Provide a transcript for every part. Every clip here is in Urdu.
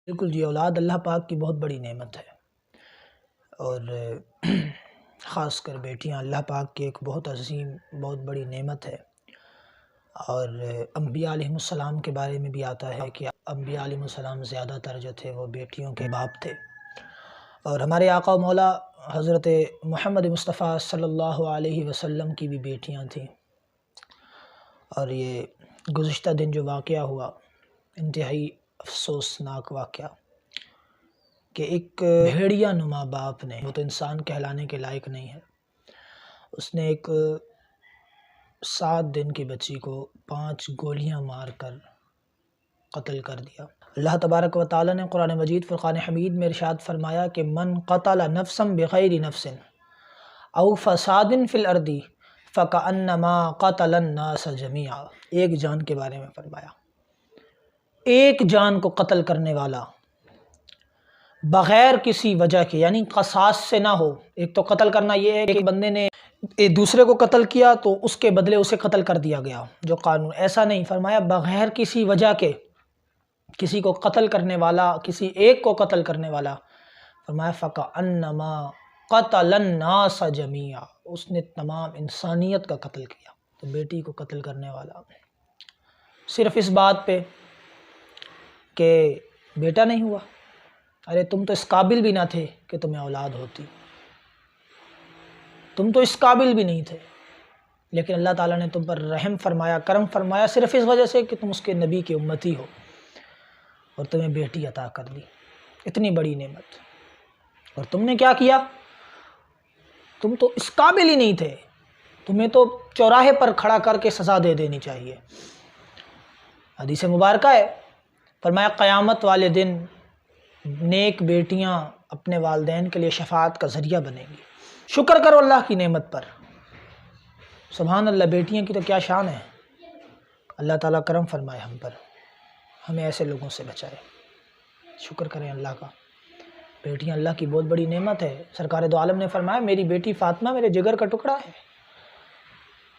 بالکل جی، اولاد اللہ پاک کی بہت بڑی نعمت ہے، اور خاص کر بیٹیاں اللہ پاک کی ایک بہت عظیم بہت بڑی نعمت ہے۔ اور انبیاء علیہ السلام کے بارے میں بھی آتا ہے کہ انبیاء علیہ السلام زیادہ تر جو تھے وہ بیٹیوں کے باپ تھے، اور ہمارے آقا و مولا حضرت محمد مصطفیٰ صلی اللہ علیہ وسلم کی بھی بیٹیاں تھیں۔ اور یہ گزشتہ دن جو واقعہ ہوا، انتہائی افسوسناک واقعہ کہ ایک بھیڑیا نما باپ نے، وہ تو انسان کہلانے کے لائق نہیں ہے، اس نے ایک 7 دن کی بچی کو 5 گولیاں مار کر قتل کر دیا۔ اللہ تبارک و تعالی نے قرآن مجید فرقان حمید میں ارشاد فرمایا کہ من قتل نفسا بغیر نفس او فساد فی الارض فکأنما قتل الناس جميعا۔ ایک جان کے بارے میں فرمایا، ایک جان کو قتل کرنے والا بغیر کسی وجہ کے، یعنی قصاص سے نہ ہو۔ ایک تو قتل کرنا یہ ہے کہ بندے نے دوسرے کو قتل کیا تو اس کے بدلے اسے قتل کر دیا گیا، جو قانون ایسا نہیں، فرمایا بغیر کسی وجہ کے کسی کو قتل کرنے والا، کسی ایک کو قتل کرنے والا، فرمایا فَكَأَنَّمَا قَتَلَ النَّاسَ جَمِيعًا، اس نے تمام انسانیت کا قتل کیا۔ تو بیٹی کو قتل کرنے والا صرف اس بات پہ کہ بیٹا نہیں ہوا، ارے تم تو اس قابل بھی نہ تھے کہ تمہیں اولاد ہوتی، تم تو اس قابل بھی نہیں تھے، لیکن اللہ تعالیٰ نے تم پر رحم فرمایا، کرم فرمایا، صرف اس وجہ سے کہ تم اس کے نبی کی امتی ہو، اور تمہیں بیٹی عطا کر دی۔ اتنی بڑی نعمت، اور تم نے کیا کیا؟ تم تو اس قابل ہی نہیں تھے، تمہیں تو چوراہے پر کھڑا کر کے سزا دے دینی چاہیے۔ حدیث مبارکہ ہے، فرمایا قیامت والے دن نیک بیٹیاں اپنے والدین کے لیے شفاعت کا ذریعہ بنیں گی۔ شکر کرو اللہ کی نعمت پر، سبحان اللہ، بیٹیاں کی تو کیا شان ہے۔ اللہ تعالیٰ کرم فرمائے ہم پر، ہمیں ایسے لوگوں سے بچائے۔ شکر کریں اللہ کا، بیٹیاں اللہ کی بہت بڑی نعمت ہے۔ سرکار دو عالم نے فرمایا میری بیٹی فاطمہ میرے جگر کا ٹکڑا ہے،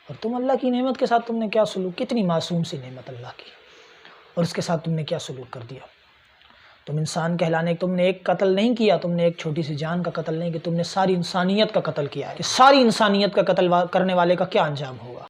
اور تم اللہ کی نعمت کے ساتھ تم نے کیا سلوک، کتنی معصوم سی نعمت اللہ کی، اور اس کے ساتھ تم نے کیا سلوک کر دیا۔ تم انسان کہلانے، تم نے ایک قتل نہیں کیا، تم نے ایک چھوٹی سی جان کا قتل نہیں کیا، تم نے ساری انسانیت کا قتل کیا ہے کہ ساری انسانیت کا قتل کرنے والے کا کیا انجام ہوگا۔